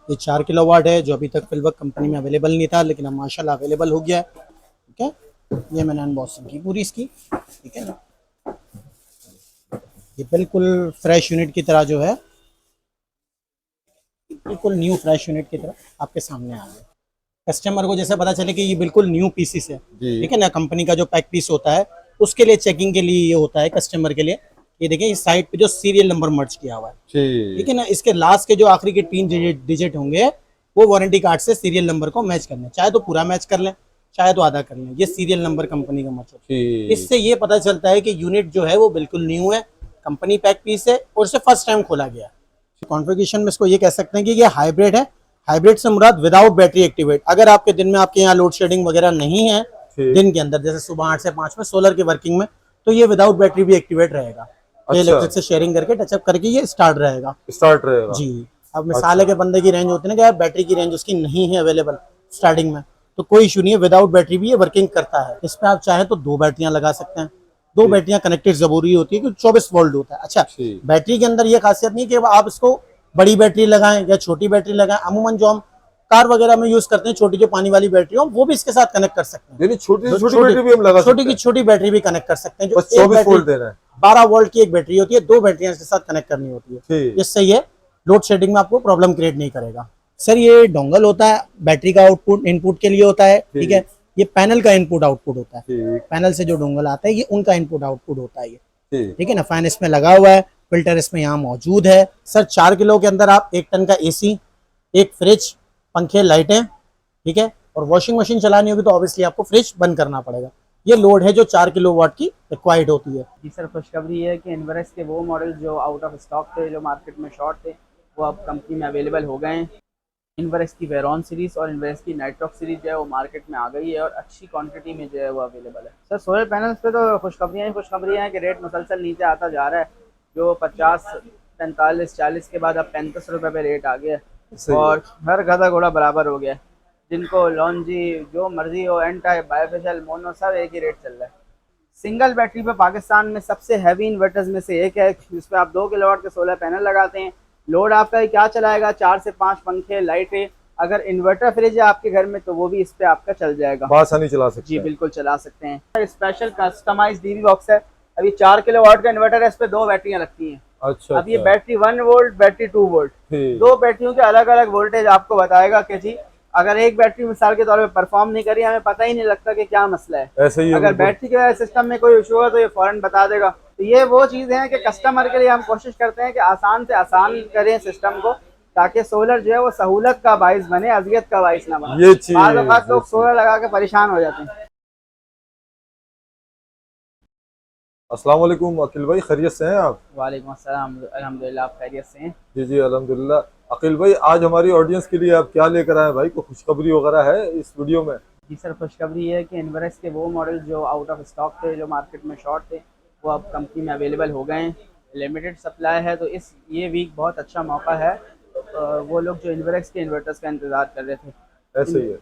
ये 4 किलोवाट है, जो अभी तक फिलवक कंपनी में अवेलेबल नहीं था, लेकिन अब माशाल्लाह अवेलेबल हो गया है। ठीक है, ये मैंने अनबॉक्सिंग की पूरी इसकी। ठीक है ना, ये बिल्कुल फ्रेश यूनिट की तरह जो है, बिल्कुल न्यू फ्रेश यूनिट की तरह आपके सामने आ गया। कस्टमर को जैसे पता चले कि ये बिल्कुल न्यू पीसीस है। जी। ठीक है ना, कंपनी का जो पैक पीस होता है उसके लिए चेकिंग के लिए ये होता है कस्टमर के लिए। ये देखिए, इस साइड पे जो सीरियल नंबर मर्ज किया हुआ है। ठीक ठीक। है ना, इसके लास्ट के जो आखिरी के 3 डिजिट होंगे वो वारंटी कार्ड से सीरियल नंबर को मैच करने, चाहे तो पूरा मैच कर लें, चाहे तो आधा कर लें। ये सीरियल नंबर कंपनी का मर्ज होता है। ठीक। इससे ये पता चलता है कि यूनिट जो है वो बिल्कुल न्यू है, कंपनी पैक पीस है और इसे फर्स्ट टाइम खोला गया। कॉन्फ़िगरेशन में इसको ये कह सकते हैं कि ये हाइब्रिड है। हाइब्रिड से मुराद विदाउट बैटरी एक्टिवेट। अगर आपके दिन में आपके यहाँ लोड शेडिंग वगैरह नहीं है, ठीक। दिन के अंदर जैसे सुबह 8 से 5 में सोलर की वर्किंग में, तो ये विदाउट बैटरी भी एक्टिवेट रहेगा। ये अच्छा, इलेक्ट्रिक से शेयरिंग करके टचअप करके ये स्टार्ट रहेगा। स्टार्ट रहेगा। जी। अब मिसाल है अच्छा। कि बंदे की रेंज होती है ना कि यार बैटरी की रेंज उसकी नहीं है अवेलेबल स्टार्टिंग में, तो कोई इशू नहीं है, विदाउट बैटरी भी ये वर्किंग करता है। इस पे आप चाहे तो 2 बैटरियां लगा सकते हैं। दो ठीक। बैटरियां कनेक्टेड जरूरी होती है क्योंकि 24 वोल्ट होता है। अच्छा, ठीक। बैटरी के अंदर ये खासियत नहीं कि आप इसको बड़ी बैटरी लगाएं या छोटी बैटरी लगाएं। अमूमन जो हम कार वगैरह में यूज करते हैं छोटी जो पानी वाली बैटरी हो, वो भी इसके साथ कनेक्ट कर सकते हैं। यानी छोटी से जो छोटी छोटी बैटरी भी हम लगा छोटी सकते की हैं। छोटी बैटरी भी कनेक्ट कर सकते हैं। जो बस एक 24 बैटरी वोल्ट देना है। 12 वोल्ट की एक बैटरी होती है, 2 बैटरियां इसके साथ कनेक्ट करनी होती है, ठीक। जिससे ये लोड शेडिंग में आपको प्रॉब्लम क्रिएट नहीं करेगा। सर ये डोंगल होता है, बैटरी का आउटपुट इनपुट के लिए होता है। ठीक है, ठीक। ये पैनल का इनपुट आउटपुट होता है। ठीक। पैनल से जो डोंगल आता है ये उनका इनपुट आउटपुट होता है ये। ठीक। ठीक है ना, फैन इसमें लगा हुआ है, फिल्टर इसमें यहाँ मौजूद है। सर 4 किलो के अंदर आप 1 टन का एसी, एक फ्रिज, पंखे, लाइटें, ठीक है, और वॉशिंग मशीन चलानी होगी तो ऑब्वियसली आपको फ्रिज बंद करना पड़ेगा। ये लोड है जो 4 किलोवाट की रिक्वायर्ड होती है। जी सर, खुशखबरी है कि इन्वर्स के वो मॉडल जो आउट ऑफ स्टॉक थे, जो मार्केट में शॉर्ट थे, वो अब कंपनी में अवेलेबल हो गए हैं। इन्वर्स की वेरॉन सीरीज़ और इन्वर्स की नाइट्रॉक सीरीज़ जो है वो मार्केट में आ गई है और अच्छी क्वांटिटी में जो है वो अवेलेबल है। सर सोलर पैनल्स पे तो खुशखबरियाँ हैं कि रेट मुसलसल नीचे आता जा रहा है। जो 50, 45, 40 के बाद अब 35 रुपये पे रेट आ गया है सही है। और हर गधा घोड़ा बराबर हो गया है। जिनको लॉन्जी जो मर्जी हो, एन टाइप, बायोफिशियल, मोनो, सब एक ही रेट चल रहा है। सिंगल बैटरी पे पाकिस्तान में सबसे हैवी इन्वर्टर्स में से एक है, जिसपे आप 2 किलोवाट के सोलर पैनल लगाते हैं। लोड आपका क्या चलाएगा, 4 से 5 पंखे, लाइटें। अगर इन्वर्टर फ्रिज है आपके घर में तो वो भी इस पे आपका चल जाएगा। आसानी चला सकते जी हैं। बिल्कुल चला सकते हैं। स्पेशल कस्टमाइज डीवी बॉक्स है। अभी 4 किलोवाट का इन्वर्टर है, इस पे 2 बैटरियां लगती हैं। अच्छा। अब ये अच्छा। बैटरी 1 वोल्ट, बैटरी 2 वोल्ट, ठीक। 2 बैटरियों के अलग अलग वोल्टेज आपको बताएगा कि जी अगर एक बैटरी मिसाल के तौर पे परफॉर्म नहीं करी, हमें पता ही नहीं लगता कि क्या मसला है। ऐसे ही है अगर बिल्कुल। बैटरी के सिस्टम में कोई इशू हो तो ये फौरन बता देगा। तो ये वो चीज़ है कि कस्टमर के लिए हम कोशिश करते हैं कि आसान से आसान करें सिस्टम को, ताकि सोलर जो है वो सहूलत का बाइस बने, अजियत का बाइस ना बने। ये चीज बाज़ औक़ात लोग सोलर लगा के परेशान हो जाते हैं। अस्सलाम वालेकुम अकील भाई, खैरियत से हैं आप? वालेकुम अस्सलाम, अल्हम्दुलिल्लाह आप खैरियत से हैं? जी जी अल्हम्दुलिल्लाह। अकील भाई, आज हमारी ऑडियंस के लिए आप क्या लेकर आए भाई? कोई खुशखबरी वगैरह है इस वीडियो में? जी सर, खुशखबरी है कि इन्वर्स के वो मॉडल जो आउट ऑफ स्टॉक थे, जो मार्केट में शॉर्ट थे, वो अब कंपनी में अवेलेबल हो गए हैं। लिमिटेड सप्लाई है, तो ये वीक बहुत अच्छा मौका है। वो लोग जो इन्वर्स के इन्वर्टर्स का इंतज़ार कर रहे थे, ऐसे ही है।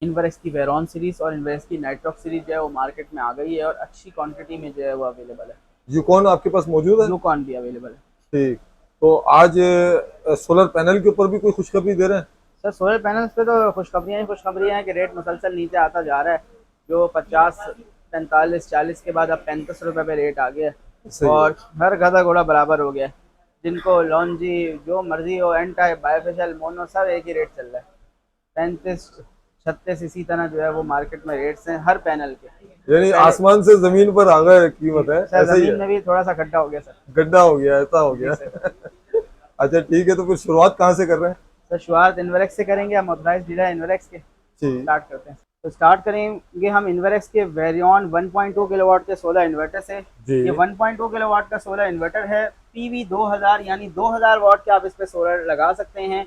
इन्वर्स की वेरॉन सीरीज़ और इन्वर्स की नाइट्रॉक सीरीज़ जो है वो मार्केट में आ गई है और अच्छी क्वांटिटी में जो है वो अवेलेबल है। यूकॉन आपके पास मौजूद है? ग्लूकॉन भी अवेलेबल है। ठीक। तो आज सोलर पैनल के ऊपर भी कोई खुशखबरी दे रहे हैं? सर सोलर पैनल्स पे तो खुशखबरियाँ हैं कि रेट मुसलसल नीचे आता जा रहा है। जो 50, 45, 40 के बाद अब 35 रुपये पे रेट आ गया है और हर गधा घोड़ा बराबर हो गया है। जिनको लॉन्जी जो मर्जी हो, एन टाइप, बायोफिशियल, मोनो, सब एक ही रेट चल रहा है। 35, 36 इसी तरह जो है वो मार्केट में रेट्स हैं हर पैनल के। यानी आसमान से जमीन पर आ गए कीमत है, सर ऐसे ही जमीन है। में भी थोड़ा सा गड्ढा हो गया सर। गड्ढा हो गया, ऐसा हो जी गया। सर। अच्छा ठीक है, तो फिर शुरुआत कहाँ से कर रहे हैं? सर शुरुआत इन्वर्क्स से करेंगे, हम ऑथराइज्ड डीलर इन्वर्क्स के। जी। स्टार्ट करते हैं। तो स्टार्ट करेंगे हम इन्वर्क्स के वेरियन 1.2 किलोवाट के सोलर इन्वर्टर से। जी। ये 1.2 किलोवाट का सोलर इन्वर्टर है। पीवी 2000 यानी 2000 वाट के आप इस पे सोलर लगा सकते हैं।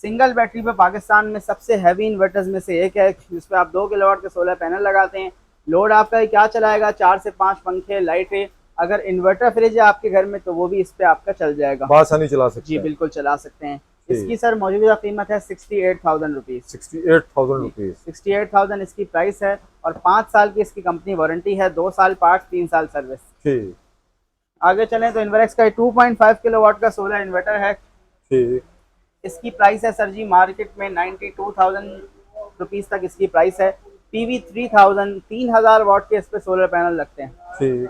सिंगल बैटरी पे पाकिस्तान में सबसे हैवी इन्वर्टर्स में से एक है, जिसपे आप 2 किलोवाट के सोलर पैनल लगाते हैं। लोड आपका क्या चलाएगा, 4 से 5 पंखे, लाइटें। अगर इन्वर्टर फ्रिज है आपके घर में तो वो भी इस पे आपका चल जाएगा। आसानी चला सकते जी हैं। बिल्कुल चला सकते हैं। इसकी सर मौजूदा कीमत है 68,000 रुपीज़। 68,000 रुपीज़। 68,000 इसकी प्राइस है और 5 साल की इसकी कंपनी वारंटी है, 2 साल पार्ट, 3 साल सर्विस। ठीक। आगे चलें तो इन्वर्क्स का 2.5 किलोवाट का सोलर इन्वर्टर है। ठीक। इसकी प्राइस है सर जी मार्केट में 92,000 रुपीज़ तक इसकी प्राइस है। PV 3000, 3000 वाट के इस पे सोलर पैनल लगते हैं। ठीक।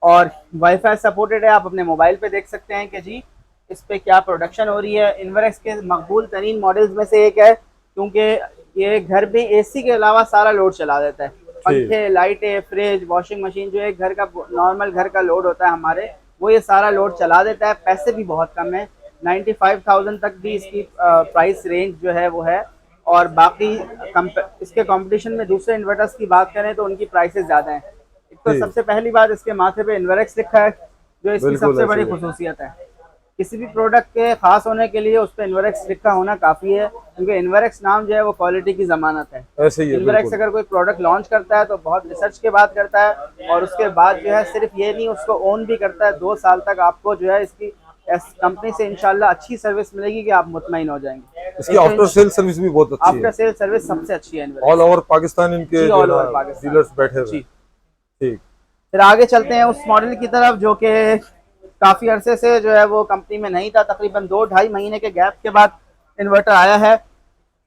और वाईफाई सपोर्टेड है, आप अपने मोबाइल पे देख सकते हैं कि जी इस पे क्या प्रोडक्शन हो रही है। इन्वर्क्स के मकबूल तरीन मॉडल्स में से एक है, क्योंकि ये घर में एसी के अलावा सारा लोड चला देता है। पंखे, लाइटें, फ्रिज, वॉशिंग मशीन, जो एक घर का नॉर्मल घर का लोड होता है हमारे, वो ये सारा लोड चला देता है। पैसे भी बहुत कम है, 95,000 तक भी इसकी प्राइस रेंज जो है वो है। और बाकी इसके कंपटीशन में दूसरे इन्वर्टर्स की बात करें तो उनकी प्राइसेस ज़्यादा हैं। एक तो सबसे पहली बात, इसके माथे पे इन्वर्क्स लिखा है, जो इसकी सबसे बड़ी खुसूसियत है। किसी भी प्रोडक्ट के खास होने के लिए उस पर इन्वर्क्स लिखा होना काफ़ी है, क्योंकि इन्वर्क्स नाम जो है वो क्वालिटी की ज़मानत है। ऐसे ही है, इन्वर्क्स अगर कोई प्रोडक्ट लॉन्च करता है तो बहुत रिसर्च के बाद करता है, और उसके बाद जो है सिर्फ ये नहीं, उसको ओन भी करता है। 2 साल तक आपको जो है इसकी कंपनी से इंशाल्लाह अच्छी सर्विस मिलेगी कि आप मुतमईन हो जाएंगे। इसकी आफ्टर सेल सर्विस भी बहुत अच्छी है। आफ्टर सेल सर्विस सबसे अच्छी है। ऑल ओवर पाकिस्तान इनके ऑल ओवर पाकिस्तान डीलर्स बैठे हुए। ठीक। फिर आगे चलते हैं उस मॉडल की तरफ जो कि काफ़ी अरसे से जो है वो कंपनी में नहीं था। तकरीबन 2-2.5 महीने के गैप के बाद इन्वर्टर आया है।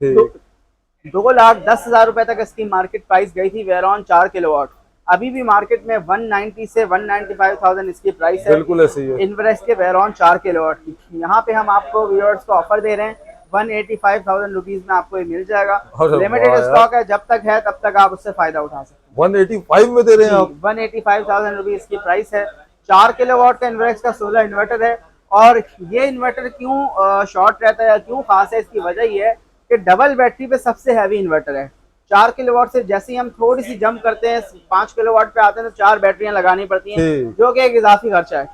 2,10,000 रुपए तक इसकी मार्केट प्राइस गई थी, वेरॉन 4 किलोवाट। अभी भी मार्केट में 190 से 195,000 इसकी प्राइस है। बिल्कुल ऐसे ही है। इन्वर्क्स के वेरॉन 4 किलोवाट की। यहाँ पे हम आपको व्यूअर्स को ऑफर दे रहे हैं 185,000 रुपीज में आपको ये मिल जाएगा। लिमिटेड स्टॉक है, जब तक है तब तक आप उससे फायदा उठा सकते हैं। 185 में दे रहे हैं आप? 185,000 रुपीज की प्राइस है। 4 किलोवाट का इन्वर्क्स का सोलर इन्वर्टर है। और ये इन्वर्टर क्यों शॉर्ट रहता है, क्यों खास है, इसकी वजह ये है कि डबल बैटरी पे सबसे हैवी इन्वर्टर है। 4 किलोवाट से जैसे ही हम थोड़ी सी जंप करते हैं 5 किलोवाट पे आते हैं तो 4 बैटरियां लगानी पड़ती हैं, जो कि एक इजाफी खर्चा है।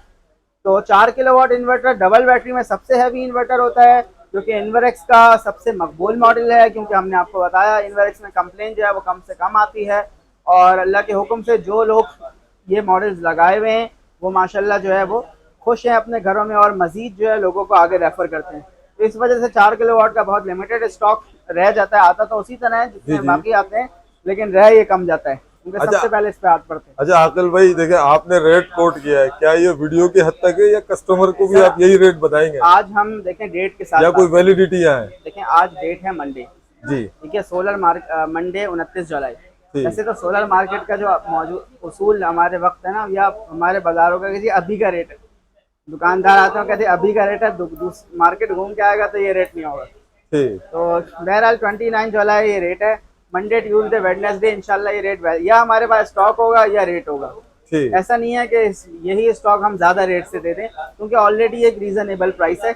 तो 4 किलोवाट इन्वर्टर डबल बैटरी में सबसे हैवी इन्वर्टर होता है, जो कि इन्वर्क्स का सबसे मकबूल मॉडल है। क्योंकि हमने आपको बताया इन्वर्क्स में कंप्लेन जो है वो कम से कम आती है, और अल्लाह के हुक्म से जो लोग ये मॉडल्स लगाए हुए हैं वो माशाल्लाह जो है वो खुश हैं अपने घरों में, और मजीद जो है लोगों को आगे रेफर करते हैं। तो इस वजह से 4 किलोवाट का बहुत लिमिटेड स्टॉक रह जाता है। आता तो उसी तरह है जितने बाकी आते हैं, लेकिन रह ये कम जाता है, क्योंकि सबसे पहले इस पे हाथ पड़ते हैं। अच्छा आकिल भाई, देखें आपने रेट कोट किया है, क्या ये वीडियो की हद तक है या कस्टमर को भी आप यही रेट बताएंगे? आज हम देखें डेट के साथ, या कोई वैलिडिटी यहाँ है? देखें आज डेट है मंडे जी, ठीक है, सोलर मंडे 29 जुलाई। वैसे तो सोलर मार्केट का जो मौजूद उसूल हमारे वक्त है ना, या हमारे बाजारों का कि अभी का रेट है, दुकानदार आते हैं कहते हैं अभी का रेट है, मार्केट घूम के आएगा तो ये रेट नहीं होगा। तो बहरहाल 29 जुलाई ये रेट है। मंडे, ट्यूसडे, वेडनेसडे इंशाल्लाह ये रेट या हमारे पास स्टॉक होगा या रेट होगा। ऐसा नहीं है कि यही स्टॉक हम ज्यादा रेट से दे दें, क्योंकि ऑलरेडी एक रीजनेबल प्राइस है।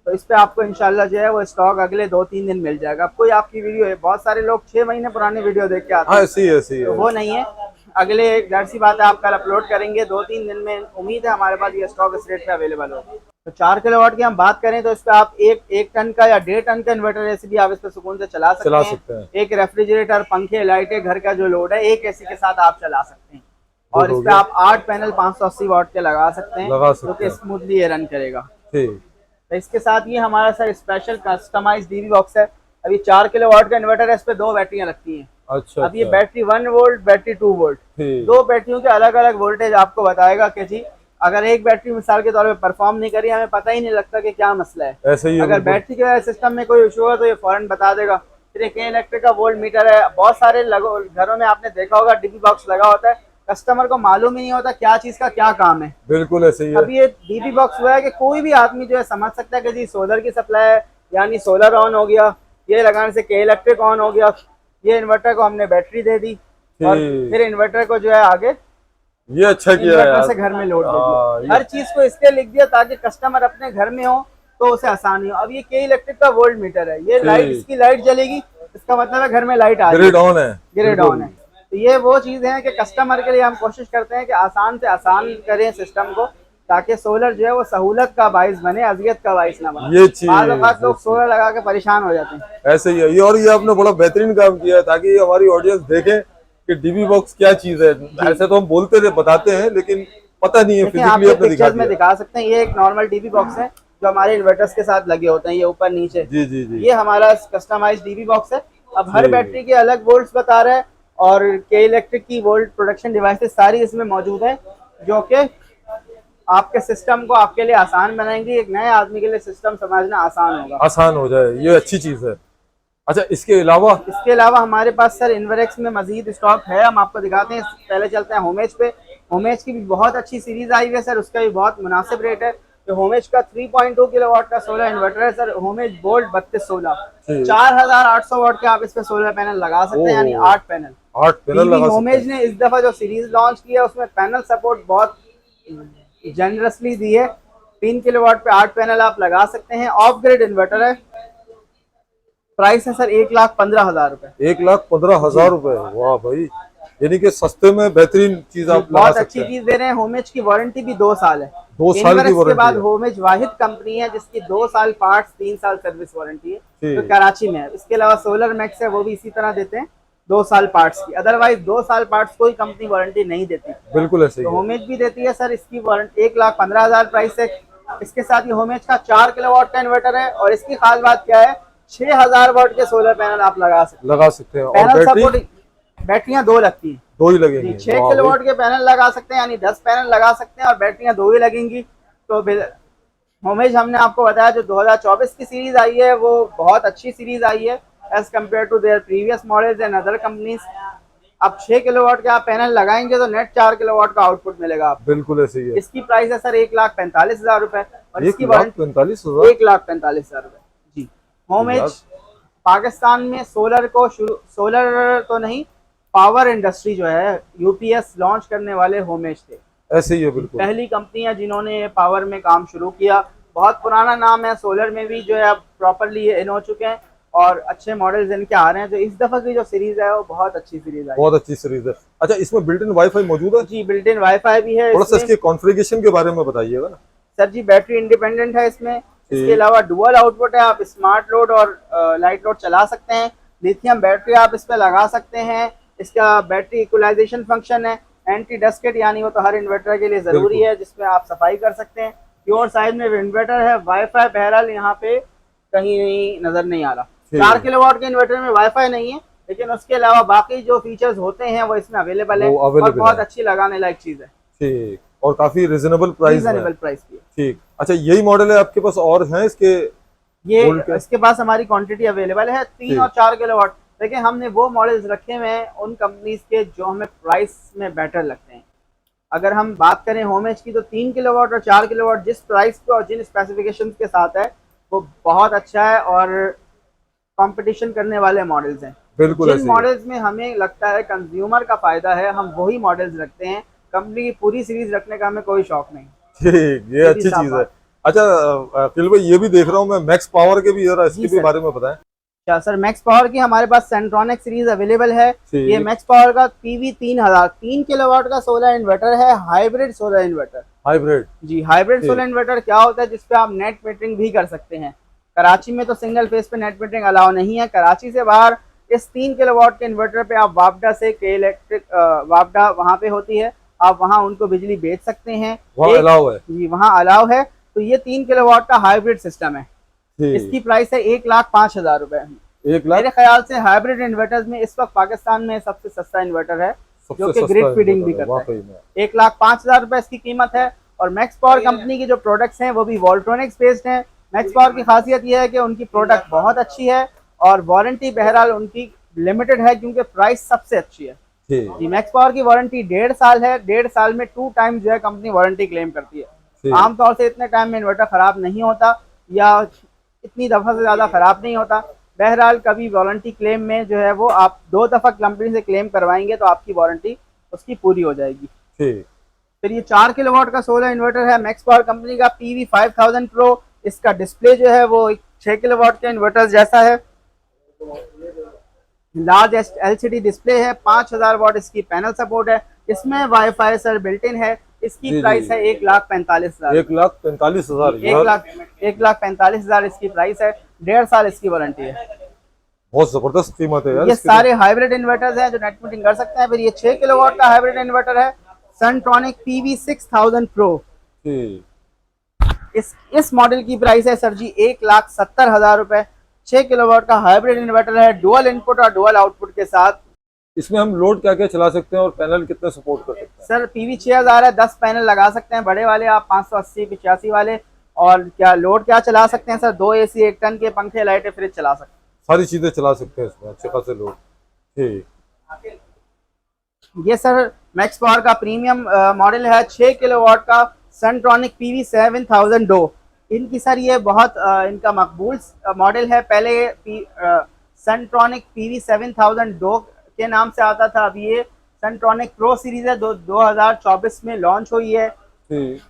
तो इस पे आपको इंशाल्लाह जो है वो स्टॉक अगले 2-3 दिन मिल जाएगा। अब कोई आपकी वीडियो है, बहुत सारे लोग 6 महीने पुरानी वीडियो देख के आते हैं, ऐसी है। तो वो नहीं है। अगले एक जाहिर सी बात है आप कल अपलोड करेंगे, 2-3 दिन में उम्मीद है हमारे पास ये स्टॉक इस रेट पे अवेलेबल होगा। तो 4 किलोवाट की हम बात करें तो इस पर आप एक टन का या 1.5 टन का इन्वर्टर ऐसे भी आप इस पर सुकून से चला सकते हैं। एक रेफ्रिजरेटर, पंखे, लाइटें, घर का जो लोड है एक एसी के साथ आप चला सकते हैं। और इस पे आप 8 पैनल 580 वाट के लगा सकते हैं, जो कि स्मूथली ये रन करेगा। तो इसके साथ ये हमारा sir special customised DB box है। अभी 4 किलोवाट का इन्वर्टर है, इस पे 2 बैटरियां लगती हैं। अच्छा, अब ये बैटरी 1 वोल्ट, बैटरी 2 वोल्ट, 2 बैटरियों के अलग अलग वोल्टेज आपको बताएगा कि जी अगर एक बैटरी मिसाल के तौर पे परफॉर्म नहीं करी, हमें पता ही नहीं लगता कि क्या मसला है। ऐसे ही अगर बैटरी के सिस्टम में कोई इशू हो तो ये फौरन बता देगा। फिर एक इलेक्ट्रिक का वोल्ट मीटर है। बहुत सारे घरों में आपने देखा होगा डीबी बॉक्स लगा होता है, कस्टमर को मालूम ही नहीं होता क्या चीज का क्या काम है। बिल्कुल ऐसे ही है। अब ये डीबी बॉक्स हुआ है कि कोई भी आदमी जो है समझ सकता है कि जी सोलर की सप्लाई है, यानी सोलर ऑन हो गया, ये लगाने से के इलेक्ट्रिक ऑन हो गया, ये इन्वर्टर को हमने बैटरी दे दी, और फिर इन्वर्टर को जो है आगे ये अच्छा किया यार, से घर में लोड दे दिया। हर चीज को इसलिए लिख दिया ताकि कस्टमर अपने घर में हो तो उसे आसानी हो। अब ये के इलेक्ट्रिक का वोल्ट मीटर है, ये लाइट, इसकी लाइट जलेगी, इसका मतलब है घर में लाइट आ रही है, ग्रिड ऑन है, ग्रिड ऑन है। तो ये वो चीज है कि कस्टमर के लिए हम कोशिश करते हैं कि आसान से आसान करें सिस्टम को, ताकि सोलर जो है वो सहूलत का बाइस बने, अजियत का बाइस ना बने। ये चीज लोग सोलर लगा के परेशान हो जाते हैं। ऐसे ही है ये। और ये आपने बड़ा बेहतरीन काम किया है ताकि हमारी ऑडियंस देखे कि डीबी बॉक्स क्या चीज है। ऐसे तो हम बोलते रहे, बताते हैं, लेकिन पता नहीं है फिजिकली अपने दिखा सकते हैं। ये एक नॉर्मल डीबी बॉक्स है जो हमारे इन्वर्टर्स के साथ लगे होते हैं, ये ऊपर नीचे। जी। ये हमारा कस्टमाइज्ड डीबी बॉक्स है। अब हर बैटरी के अलग वोल्ट्स बता रहा है, और के इलेक्ट्रिक की वोल्ट प्रोडक्शन डिवाइसेस सारी इसमें मौजूद है, जो कि आपके सिस्टम को आपके लिए आसान बनाएंगी। एक नए आदमी के लिए सिस्टम समझना आसान होगा, आसान हो जाए, ये अच्छी चीज है। अच्छा, इसके अलावा हमारे पास सर इन्वरेक्स में मजीद स्टॉक है, हम आपको दिखाते हैं। पहले चलते हैं होमेज पे। होमेज की भी बहुत अच्छी सीरीज आई है सर, उसका भी बहुत मुनासिब रेट है। तो होमेज का 3.2 किलोवाट का सोलर इन्वर्टर है सर, होमेज बोल्ट 3216, 4800 वाट के आप इस पे सोलर पैनल लगा सकते हैं, यानी 8 पैनल। 8 पैनल लगा सकते होमेज ने इस दफा जो सीरीज लॉन्च की है उसमें पैनल सपोर्ट बहुत जनरसली दी है। 3 किलोवाट पे 8 पैनल आप लगा सकते हैं। ऑफ ग्रिड इन्वर्टर है, प्राइस है सर 1,15,000 रुपए। 1,15,000 रुपए। वाह भाई, यानी कि सस्ते में बेहतरीन चीज आप लगा बहुत सकते अच्छी हैं। चीज दे रहे हैं। होमेज की वारंटी भी 2 साल है, 2 साल की के वारंटी बाद है। होमेज वाहिद कंपनी है जिसकी 2 साल पार्ट्स 3 साल सर्विस वारंटी है, ठीक। तो कराची में है। इसके अलावा सोलर मैक्स है, वो भी इसी तरह देते हैं 2 साल पार्ट्स की। अदरवाइज 2 साल पार्ट्स कोई कंपनी वारंटी नहीं देती। बिल्कुल ऐसे तो ही है। होमेज भी देती है सर, इसकी वारंटी 1,15,000 प्राइस है। इसके साथ ही होमेज का 4 किलोवाट का इन्वर्टर है, और इसकी खास बात क्या है, 6,000 वाट के सोलर पैनल आप लगा सकते हैं। और पैनल बैटरी सपोर्ट, बैटरियां 2 लगती हैं, 2 ही लगेंगी। 6 किलोवाट के पैनल लगा सकते हैं, यानी 10 पैनल लगा सकते हैं, और बैटरियां 2 ही लगेंगी। तो होमेज हमने आपको बताया जो 2024 की सीरीज आई है वो बहुत अच्छी सीरीज आई है as compared to their previous models and other companies. अब 6 किलोवाट के आप पैनल लगाएंगे तो नेट 4 किलोवाट का आउटपुट मिलेगा आपको। बिल्कुल ऐसे ही है। इसकी प्राइस है सर 1,45,000 रुपए, और इसकी 1,45,000 1,45,000 रुपए जी। होमेज पाकिस्तान में सोलर तो नहीं, पावर इंडस्ट्री जो है यूपीएस लॉन्च करने वाले होमेज थे। ऐसे ही है, बिल्कुल पहली कंपनी है जिन्होंने पावर में काम शुरू किया। बहुत पुराना नाम है, सोलर में भी जो है अब प्रॉपरली ये इन हो चुके हैं और अच्छे मॉडल्स इनके आ रहे हैं। तो इस दफा की जो सीरीज है वो बहुत अच्छी सीरीज है, बहुत अच्छी सीरीज है। अच्छा, इसमें बिल्ट इन वाईफाई मौजूद है? जी, बिल्ट इन वाईफाई भी है। थोड़ा सा इसके कॉन्फ़िगरेशन के बारे में बताइएगा ना सर जी, बैटरी इंडिपेंडेंट है इसमें। इसके अलावा डुअल आउटपुट है, आप स्मार्ट लोड और लाइट लोड चला सकते हैं। लिथियम बैटरी आप इस पे लगा सकते हैं। इसका बैटरी इक्वलाइजेशन फंक्शन है। एंटी डस्ट किट, यानी वो तो हर इन्वर्टर के लिए जरूरी है, जिसमें आप सफाई कर सकते हैं। प्योर साइज में इन्वर्टर है। वाईफाई बहरहाल यहाँ पे कहीं नजर नहीं आ रहा। 4 किलोवाट के इन्वर्टर में वाईफाई नहीं है, लेकिन उसके अलावा बाकी जो फीचर्स होते हैं वो इसमें अवेलेबल है, और बहुत अच्छी लगाने लायक चीज है। ठीक, और काफी रिजनेबल प्राइस की है। ठीक। अच्छा, यही मॉडल है आपके पास और हैं इसके? इसके पास हमारी क्वांटिटी अवेलेबल है 3 और 4 किलोवाट। देखिए, हमने वो मॉडल्स रखे हुए हैं उन कंपनीज के जो हमें प्राइस में बेटर लगते हैं। अगर हम बात करें होमेज की, तो 3 किलोवाट और 4 किलोवाट जिस प्राइस पे और जिन स्पेसिफिकेशंस के साथ है वो बहुत अच्छा है, और कंपटीशन करने वाले मॉडल्स हैं। बिल्कुल। जिन मॉडल्स में हमें लगता है कंज्यूमर का फायदा है, हम वही मॉडल्स रखते हैं। कंपनी की पूरी सीरीज रखने का हमें कोई शौक नहीं। ठीक, ये अच्छी चीज है। अच्छा अखिल भाई, ये भी देख रहा हूँ मैं मैक्स पावर के भी, जरा इसके भी बारे में बताएं। अच्छा सर, मैक्स पावर की हमारे पास सेंट्रॉनिक सीरीज अवेलेबल है। ये मैक्स पावर का PV 3000 3 किलोवाट का सोलर इन्वर्टर है, हाइब्रिड सोलर इन्वर्टर। हाइब्रिड जी, हाइब्रिड सोलर इन्वर्टर क्या होता है, जिसपे आप नेट मीटरिंग भी कर सकते हैं। कराची में तो सिंगल फेस पे नेट मीटरिंग अलाउ नहीं है। कराची से बाहर इस 3 किलोवाट के इन्वर्टर पे आप वापडा से के इलेक्ट्रिक, वापडा वहाँ पे होती है, आप वहाँ उनको बिजली बेच सकते हैं। वहाँ अलाउ है? जी, वहाँ अलाउ है। तो ये 3 किलोवाट का हाइब्रिड सिस्टम है। इसकी प्राइस है 1,05,000 रुपए। 1 लाख? मेरे ख्याल से हाइब्रिड इन्वर्टर्स में इस वक्त पाकिस्तान में सबसे सस्ता इन्वर्टर है, जो कि ग्रिड फीडिंग भी करता है। 1,05,000 रुपए इसकी कीमत है। और मैक्स पावर कंपनी की जो प्रोडक्ट्स हैं वो भी वोल्ट्रॉनिक्स बेस्ड हैं। मैक्स पावर की खासियत यह है कि उनकी प्रोडक्ट बहुत अच्छी है, और वारंटी बहरहाल उनकी लिमिटेड है, क्योंकि प्राइस सबसे अच्छी है। जी, मैक्स पावर की वारंटी 1.5 साल है। 1.5 साल में 2 टाइम जो है कंपनी वारंटी क्लेम करती है। आमतौर से इतने टाइम में इन्वर्टर खराब नहीं होता, या इतनी दफा से ज्यादा खराब नहीं होता। बहरहाल कभी वारंटी क्लेम में जो है वो आप 2 दफा कंपनी से क्लेम करवाएंगे तो आपकी वारंटी उसकी पूरी हो जाएगी। फिर ये 4 किलोवाट का सोलर इन्वर्टर है मैक्स पावर कंपनी का PV 5000 प्रो। इसका डिस्प्ले जो है वो 6 किलोवाट के इन्वर्टर जैसा है। लार्ज LCD डिस्प्ले है। 5000 वाट इसकी पैनल सपोर्ट है। इसमें वाईफाई सर बिल्ट इन है। इसकी प्राइस है 1,45,000। 1,45,000 1,45,000 इसकी प्राइस है। 1.5 साल इसकी वारंटी है। बहुत जबरदस्त कीमत है यार। ये सारे हाइब्रिड इन्वर्टर्स हैं जो नेट मीटिंग कर सकते हैं। फिर ये 6 किलोवाट का हाइब्रिड इन्वर्टर है, सनट्रॉनिक PV 6000 प्रो। इस मॉडल की प्राइस है सर जी 1,70,000 रुपए। 6 किलोवाट का हाइब्रिड इन्वर्टर है, डुअल इनपुट और डुअल आउटपुट के साथ। इसमें हम लोड क्या क्या चला सकते हैं और पैनल कितने सपोर्ट कर सकते हैं? सर PV 6000 है, 10 पैनल लगा सकते हैं बड़े वाले आप, 580-85 वाले। और क्या लोड क्या चला सकते हैं सर, 2 AC, 1 टन के पंखे, लाइटें, फ्रिज चला सकते हैं। सारी चीजें चला सकते हैं इसमें, अच्छे खासे लोड। ठीक। ये सर मैक्स पावर का प्रीमियम मॉडल है, 6 किलोवाट का सनट्रॉनिक PV 7000 डो। इनकी सर ये बहुत इनका मकबूल मॉडल है। पहले सनट्रॉनिक PV 7000 डो के नाम से आता था, अब ये सनट्रॉनिक प्रो सीरीज है, 2024 में लॉन्च हुई है। ठीक।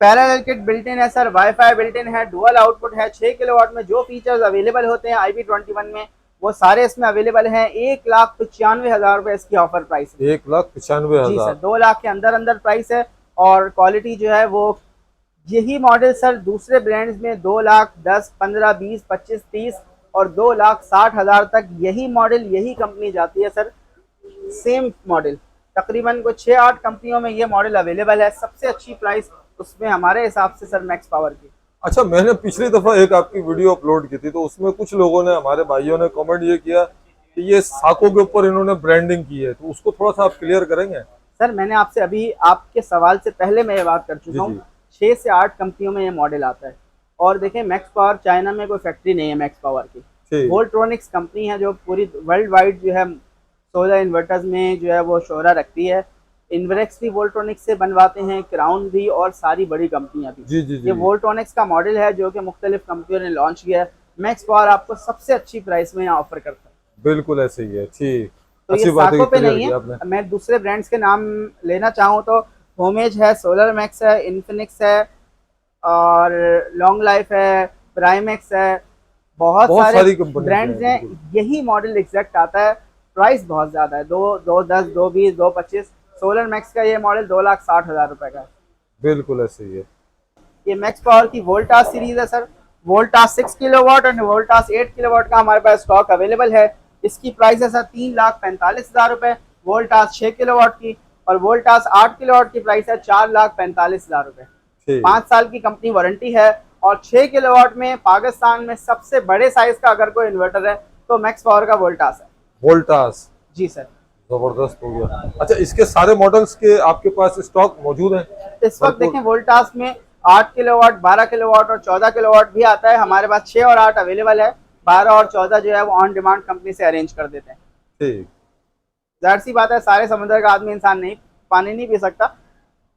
पैरेलल किट बिल्ट इन है सर, वाईफाई बिल्ट इन है, डुअल आउटपुट है। 6 किलोवाट में जो फीचर्स अवेलेबल होते हैं IB21 में, वो सारे इसमें अवेलेबल हैं। 1,95,000 रुपए इसकी ऑफर प्राइस है। 1,95,000 जी सर, 2 लाख के अंदर अंदर प्राइस है। और क्वालिटी जो है वो, यही मॉडल सर दूसरे ब्रांड्स में 2 लाख 10, 15, 20, 25, 30 और 2,60,000 तक यही मॉडल, यही कंपनी जाती है सर। सेम मॉडल तकरीबन को 6-8 कंपनियों में ये मॉडल अवेलेबल है। सबसे अच्छी प्राइस उसमें हमारे हिसाब से सर मैक्स पावर की। अच्छा, मैंने पिछली दफा एक आपकी वीडियो अपलोड की थी, तो उसमें कुछ लोगों ने, हमारे भाइयों ने कमेंट ये किया कि ये साकों के ऊपर इन्होंने ब्रांडिंग की है, तो उसको थोड़ा सा आप क्लियर करेंगे? सर मैंने आपसे अभी आपके सवाल से पहले मैं ये बात कर चुका हूँ, 6 से 8 कंपनियों में ये मॉडल आता है। और देखें, मैक्स पावर चाइना में कोई फैक्ट्री नहीं है मैक्स पावर की। वोल्ट्रॉनिक्स कंपनी है जो पूरी वर्ल्ड वाइड जो है सोलर इन्वर्टर्स में जो है वो शोहरा रखती है। इन्वरेक्स भी वोल्ट्रॉनिक्स से बनवाते हैं, क्राउन भी, और सारी बड़ी कंपनियां भी। जी जी जी। ये वोल्ट्रॉनिक्स का मॉडल है जो कि मुख्तलिफ कंपनियों ने लॉन्च किया है। मैक्स पावर आपको सबसे अच्छी प्राइस में यहाँ ऑफर करता है। बिल्कुल ऐसे ही है। ठीक, तो ये साकों पे नहीं है। मैं दूसरे ब्रांड्स के नाम लेना चाहूँ तो होमेज है, सोलर मैक्स है, इन्फिनिक्स है, और लॉन्ग लाइफ है, प्राइमेक्स है, बहुत सारे ब्रांड्स हैं। यही मॉडल एग्जैक्ट आता है। प्राइस बहुत ज्यादा है, 2,10, 2,20, 2,25। सोलर मैक्स का ये मॉडल 2,60,000 रुपए का है। बिल्कुल ऐसे ही है। ये मैक्स पावर की वोल्टास सीरीज है सर। वोल्टास 6 किलोवाट और वोल्टास 8 किलोवाट का हमारे पास स्टॉक अवेलेबल है। इसकी प्राइस है सर 3,45,000 रुपए वोल्टास 6 किलोवाट की, और वोल्टास 8 किलोवाट की प्राइस है 4,45,000 रुपए। 5 साल की कंपनी वारंटी है। और 6 किलोवाट में पाकिस्तान में सबसे बड़े साइज का अगर कोई इन्वर्टर है तो मैक्स पावर का वोल्टास है। वोल्टास, जी सर, जबरदस्त हो गया। अच्छा, इसके सारे मॉडल्स के आपके पास स्टॉक मौजूद है? इस वक्त देखें, वोल्टास में 8 किलोवाट, 12 किलोवाट और 14 किलोवाट भी आता है। हमारे पास 6 और 8 अवेलेबल है। 12 और 14 जो है वो ऑन डिमांड कंपनी से अरेंज कर देते हैं। ठीक, जाहिर सी बात है, सारे समुद्र का आदमी इंसान नहीं पानी नहीं पी सकता।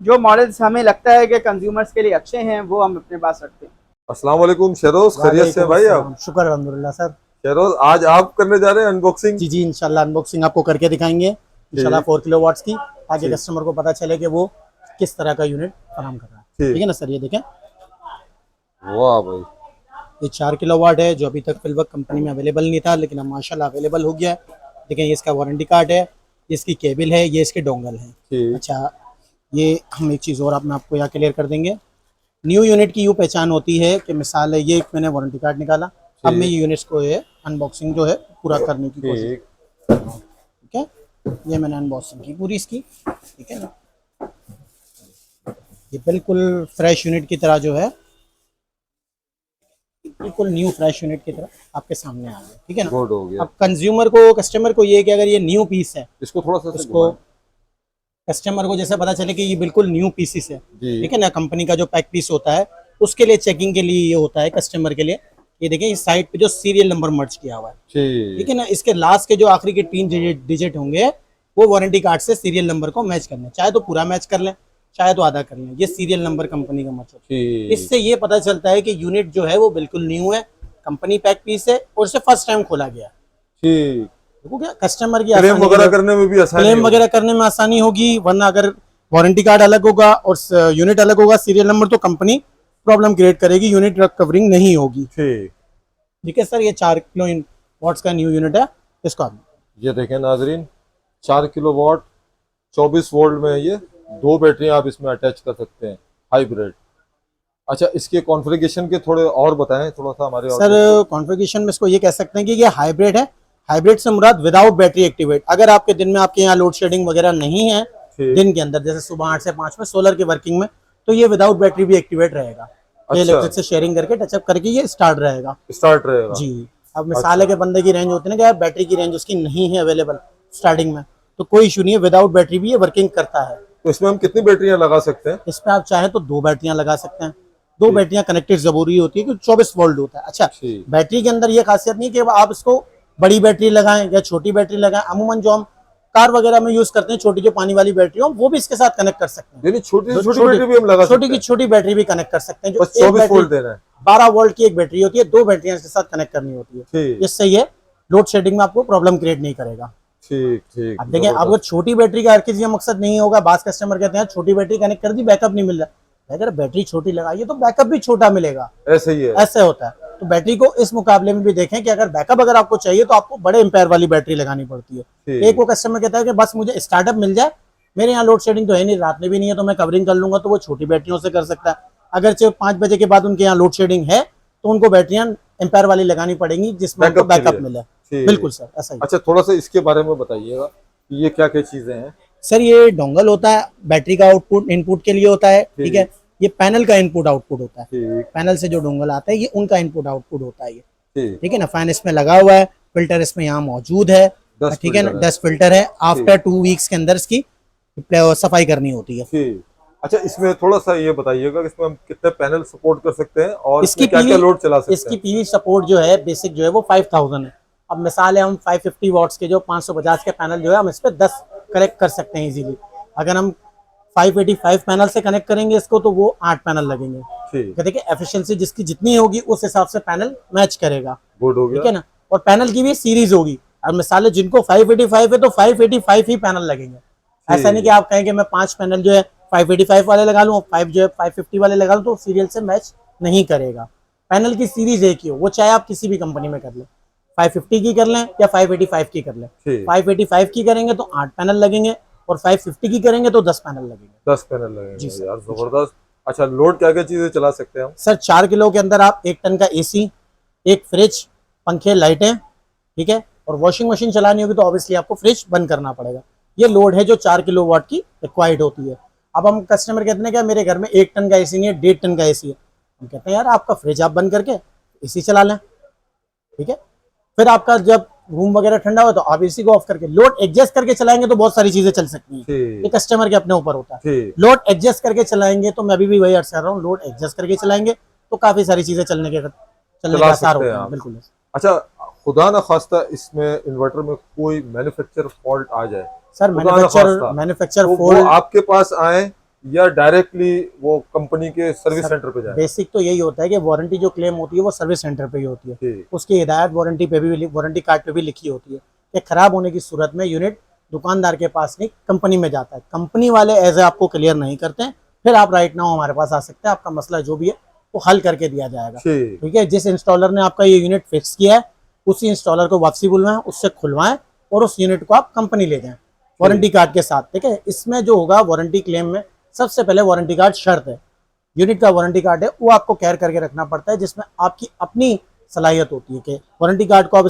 जो मॉडल्स हमें लगता है कि कंज्यूमर्स के लिए अच्छे हैं वो हम अपने पास रखते हैं। अस्सलाम वालेकुम शेरोज, खैरियत से भाई? आप? शुक्र अल्हम्दुलिल्लाह सर। शेरोज, आज आप करने जा रहे हैं अनबॉक्सिंग? जी जी, इंशाल्लाह अनबॉक्सिंग आपको करके दिखाएंगे इंशाल्लाह 4 किलोवाट्स की, ताकि कस्टमर को पता चले कि वो किस तरह का यूनिट फराहम कर रहा है। ठीक है ना सर? ये देखें, वाह भाई, ये 4 किलोवाट है जो अभी तक फिलवक्त कंपनी में अवेलेबल नहीं था, लेकिन अब माशाल्लाह अवेलेबल हो गया है। देखें, ये इसका वारंटी कार्ड है, ये इसकी केबल है, ये इसके डोंगल है। अच्छा, ये हम एक चीज़ और आपको यहाँ क्लियर कर देंगे। न्यू यूनिट की यूँ पहचान होती है कि मिसाल है, ये एक मैंने वारंटी कार्ड निकाला, अब मैं ये यूनिट्स को ये अनबॉक्सिंग जो है पूरा करने की कोशिश। ठीक है, ये मैंने अनबॉक्सिंग की पूरी इसकी। ठीक है ना, ये बिल्कुल फ्रेश यूनिट की तरह जो है, बिल्कुल न्यू फ्रेश यूनिट की तरह आपके सामने आ गया। ठीक है ना? हो गया। अब कंज्यूमर को, कस्टमर को ये कि अगर ये न्यू पीस है, इसको थोड़ा सा इसको कस्टमर को जैसे पता चले कि ये बिल्कुल न्यू पीसीस है। ठीक है ना, कंपनी का जो पैक पीस होता है उसके लिए चेकिंग के लिए ये होता है कस्टमर के लिए। ये देखें, इस साइड पे जो सीरियल नंबर मर्ज किया हुआ है। ठीक है ना, इसके लास्ट के जो आखिरी के 3 डिजिट होंगे वो वारंटी कार्ड से सीरियल नंबर को मैच करने, चाहे तो पूरा मैच कर लें, चाहे तो आधा कर लें। ये सीरियल नंबर कंपनी का मतलब। इससे ये पता चलता है कि यूनिट जो है वो बिल्कुल न्यू है, कंपनी पैक पीस है और इसे फर्स्ट टाइम खोला गया। ठीक, देखो क्या कस्टमर की क्लेम वगैरह करने में भी आसानी, क्लेम वगैरह करने में आसानी होगी। वरना अगर वारंटी कार्ड अलग होगा और यूनिट अलग होगा, सीरियल नंबर, तो कंपनी प्रॉब्लम क्रिएट करेगी, यूनिट कवरिंग नहीं होगी। ठीक है सर, ये 4 किलोवाट्स का न्यू यूनिट है। इसको आप ये देखें नाजरीन, 4 किलोवाट 24 वोल्ट में ये 2 बैटरी आप इसमें अटैच कर सकते हैं, हाइब्रिड। अच्छा, इसके कॉन्फ़िगरेशन के थोड़े और बताएं थोड़ा सा हमारे। सर कॉन्फ़िगरेशन में इसको ये कह सकते हैं कि ये हाइब्रिड है। हाइब्रिड से मुराद विदाउट बैटरी एक्टिवेट। अगर आपके दिन में आपके यहाँ लोड शेडिंग वगैरह नहीं है दिन के अंदर, जैसे सुबह 8 से 5 में सोलर की वर्किंग में, तो ये विदाउट बैटरी भी एक्टिवेट रहेगा। अच्छा। इलेक्ट्रिक से शेयरिंग करके टचअप करके ये स्टार्ट रहेगा जी। अब मिसाल है कि बंदे की रेंज होती है ना कि यार बैटरी की रेंज उसकी नहीं है अवेलेबल, स्टार्टिंग में, तो कोई इशू नहीं है, विदाउट बैटरी भी ये वर्किंग करता है। तो इसमें हम कितनी बैटरियां लगा सकते हैं? इसमें आप चाहे तो 2 बैटरियां लगा सकते हैं। 2 ठीक। बैटरियां कनेक्टेड जरूरी होती है क्योंकि 24 वोल्ट होता है। अच्छा, ठीक। बैटरी के अंदर ये खासियत नहीं कि आप इसको बड़ी बैटरी लगाएं या छोटी बैटरी लगाएं। अमूमन जो हम कार वगैरह में यूज करते हैं छोटी जो पानी वाली बैटरी हो, वो भी इसके साथ कनेक्ट कर सकते हैं। यानी छोटी से छोटी बैटरी भी हम लगा छोटी सकते की हैं? छोटी बैटरी भी कनेक्ट कर सकते हैं। जो बस एक 24 बैटरी वोल्ट देना है। 12 वोल्ट की एक बैटरी होती है, 2 बैटरियां इसके साथ कनेक्ट करनी होती है, ठीक जिससे ये लोड शेडिंग में आपको प्रॉब्लम क्रिएट नहीं करेगा। ठीक ठीक। अब देखिए, अब वो छोटी बैटरी का हर किसी का मकसद नहीं होगा। बास कस्टमर कहते हैं छोटी बैटरी कनेक्ट कर दी, बैकअप नहीं मिल रहा। अगर बैटरी छोटी लगाइए तो बैकअप भी छोटा मिलेगा, ऐसे ही है। ऐसे होता है। तो बैटरी को इस मुकाबले में भी देखें कि अगर बैकअप अगर आपको चाहिए तो आपको बड़े एम्पायर वाली बैटरी लगानी पड़ती है। ठीक। एक वो कस्टमर कहता है कि बस मुझे स्टार्टअप मिल जाए, मेरे यहाँ लोड शेडिंग तो है नहीं, रात में भी नहीं है, तो मैं कवरिंग कर लूंगा, तो वो छोटी बैटरियों से कर सकता है। अगर 5 बजे के बाद उनके यहाँ लोड शेडिंग है तो उनको बैटरियां एम्पायर वाली लगानी पड़ेंगी जिसमें उनको बैकअप के बैकअप लिए। मिले। ठीक। बिल्कुल सर, ऐसा ही। अच्छा, थोड़ा सा इसके बारे में बताइएगा कि ये क्या क्या चीजें हैं? सर ये डोंगल होता है, बैटरी का आउटपुट इनपुट के लिए होता है, ठीक है। ये पैनल का इनपुट आउटपुट होता है, ठीक पैनल से जो डोंगल आता है ये उनका इनपुट आउटपुट होता है ये, ठीक। ठीक है ना। फैन इसमें लगा हुआ है, फिल्टर इसमें यहाँ मौजूद है, 10 ठीक है ना। फिल्टर है। 10 फिल्टर है। आफ्टर 2 वीक्स के अंदर इसकी सफाई करनी होती है। ठीक। अच्छा, इसमें थोड़ा सा ये बताइएगा कि इसमें हम कितने पैनल सपोर्ट कर सकते हैं और इसकी इसमें क्या क्या लोड चला सकते इसकी हैं? पीवी सपोर्ट जो है बेसिक जो है वो 5000 है। अब मिसाल है हम 550 वॉट्स के जो 550 के पैनल जो है हम इस पे 10 कनेक्ट कर सकते हैं इजीली। अगर हम 585 पैनल से कनेक्ट करेंगे इसको तो वो 8 पैनल लगेंगे। ठीक। कहते हैं एफिशिएंसी जिसकी जितनी होगी उस हिसाब से पैनल मैच करेगा, गुड हो ठीक है गया। ना। और पैनल की भी सीरीज होगी। अब मिसाल है जिनको 585 है तो 585 ही पैनल लगेंगे। ऐसा नहीं कि आप कहेंगे मैं 5 पैनल जो है 585 वाले लगा लूँ, 5 जो है 550 वाले लगा लूँ, तो सीरियल से मैच नहीं करेगा। पैनल की सीरीज एक ही हो, वो चाहे आप किसी भी कंपनी में कर लें, 550 की कर लें या 585 की कर लें। ठीक। 585 की करेंगे तो 8 पैनल लगेंगे और 550 की करेंगे तो 10 पैनल लगेंगे। 10 पैनल जी लगेंगे सर। यार, जबरदस्त। अच्छा, लोड क्या क्या चीजें चला सकते हैं हम? सर 4 किलो के अंदर आप 1 टन का एसी, एक फ्रिज, पंखे, लाइटें, ठीक है। और वॉशिंग मशीन चलानी होगी तो ऑब्वियसली आपको फ्रिज बंद करना पड़ेगा। ये लोड है जो 4 किलो वाट की रिक्वायर्ड होती है। अब हम कस्टमर कहते हैं क्या मेरे घर में 1 टन का एसी नहीं है, 1.5 टन का एसी है। हम कहते हैं यार आपका फ्रिज आप बंद करके एसी चला लें, ठीक है। फिर आपका जब रूम वगैरह ठंडा हो तो आप एसी को ऑफ करके लोड एडजस्ट करके चलाएंगे तो बहुत सारी चीजें चल सकती हैं। ठीक ये कस्टमर के अपने ऊपर होता है। ठीक। लोड एडजस्ट करके चलाएंगे तो मैं अभी भी वही अर्ज कर रहा हूँ, लोड एडजस्ट करके चलाएंगे तो काफी सारी चीजें चलने के चला आसार सकते होते हैं हैं। आप। बिल्कुल। अच्छा, खुदा ना खास्ता इसमें इन्वर्टर में कोई मैन्युफैक्चर फॉल्ट आ जाए, सर खुदा ना खास्ता, मैन्युफैक्चर तो वो फॉल्ट आपके पास आए या डायरेक्टली वो कंपनी के सर्विस सेंटर पे जाए? बेसिक तो यही होता है कि वारंटी जो क्लेम होती है वो सर्विस सेंटर पे ही होती है। ठीक। उसकी हिदायत वारंटी पे भी, वारंटी कार्ड पे भी लिखी होती है कि खराब होने की सूरत में यूनिट दुकानदार के पास नहीं कंपनी में जाता है। कंपनी वाले एज ए आपको क्लियर नहीं करते हैं, फिर आप राइट नाउ हमारे पास आ सकते हैं, आपका मसला जो भी है वो हल करके दिया जाएगा, ठीक। ठीक है। जिस इंस्टॉलर ने आपका ये यूनिट फिक्स किया है उसी इंस्टॉलर को वापसी बुलवाएं, उससे खुलवाएं और उस यूनिट को आप कंपनी ले जाएं वारंटी कार्ड के साथ, ठीक है। इसमें जो होगा वारंटी क्लेम में सबसे पहले वारंटी कार्ड शर्त है, यूनिट का वारंटी कार्ड है वो आपको कैर करके रखना पड़ता है, जिसमें आपकी अपनी सलाहियत होती है कि वारंटी कार्ड को आप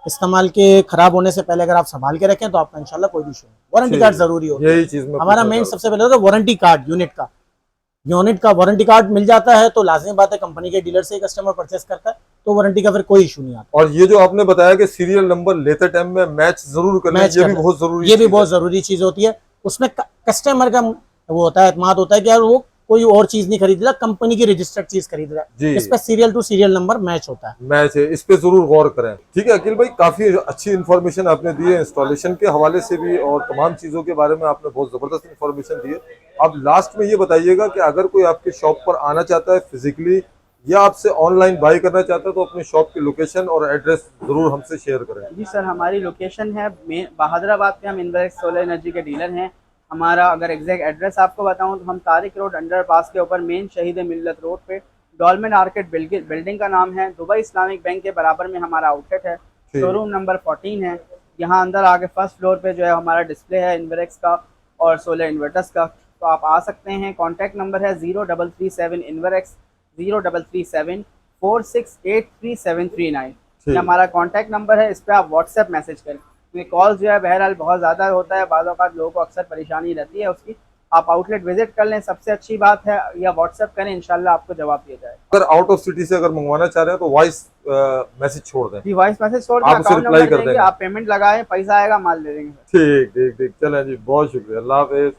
इस्तेमाल के खराब होने से पहले अगर आप संभाल के रखें तो आपका इंशाल्लाह कोई भी इशू नहीं। वारंटी कार्ड जरूरी होता है। यही चीज में हमारा मेन सबसे पहले होता है वारंटी कार्ड। यूनिट का वारंटी कार्ड मिल जाता है तो लाजमी बात है कंपनी के डीलर से कस्टमर परचेस करता है तो वारंटी का फिर कोई इशू नहीं आता। और ये जो आपने बताया कि सीरियल नंबर लेते टाइम में मैच जरूर करना, ये भी बहुत जरूरी, ये भी बहुत जरूरी चीज होती है। उसमें कस्टमर का वो होता है, एतमाद होता है कि यार वो कोई और चीज नहीं खरीद रहा, कंपनी की रजिस्टर्ड चीज खरीद रहा है, इस पे serial to serial number match होता है। मैच है, इस पे जरूर गौर करें। ठीक है अकील भाई, काफी अच्छी इन्फॉर्मेशन आपने दी है, इंस्टॉलेशन के हवाले से भी और तमाम चीजों के बारे में आपने बहुत जबरदस्त इन्फॉर्मेशन दी है। अब लास्ट में ये बताइएगा कि अगर कोई आपके शॉप पर आना चाहता है फिजिकली या आपसे ऑनलाइन बाय करना चाहता है तो अपने शॉप की लोकेशन और एड्रेस जरूर हमसे शेयर करें। जी सर, हमारी लोकेशन है बहादुराबाद पे, हम इन्वेरेक्स सोलर एनर्जी के डीलर हैं। हमारा अगर एग्जैक्ट एड्रेस आपको बताऊं तो हम तारिक रोड अंडरपास के ऊपर मेन शहीद मिल्लत रोड पे डॉलमेन आर्केड बिल्डिंग का नाम है, दुबई इस्लामिक बैंक के बराबर में हमारा आउटलेट है। शोरूम नंबर 14 है। यहाँ अंदर आके फर्स्ट फ्लोर पे जो है हमारा डिस्प्ले है इन्वेरेक्स का और सोलर इन्वर्टर्स का, तो आप आ सकते हैं। कॉन्टैक्ट नंबर है 0337 इन्वेरेक्स 0337 4683 ये हमारा कॉन्टैक्ट नंबर है। इस पर आप व्हाट्सएप मैसेज करें, क्योंकि कॉल जो है बहरहाल बहुत ज़्यादा होता है, बाज़ औक़ात लोगों को अक्सर परेशानी रहती है उसकी। आप आउटलेट विजिट कर लें, सबसे अच्छी बात है, या व्हाट्सएप करें, इंशाल्लाह आपको जवाब दिया जाएगा। अगर आउट ऑफ सिटी से अगर मंगवाना चाह रहे हैं तो वॉइस मैसेज छोड़ दें। जी वॉइस मैसेज छोड़ दें, आप उसे अकाउंट reply नंबर कर देंगे, देंगे। आप पेमेंट लगाएं, पैसा आएगा, माल दे देंगे। ठीक ठीक ठीक, चलें जी, बहुत शुक्रिया, अल्लाह हाफिज।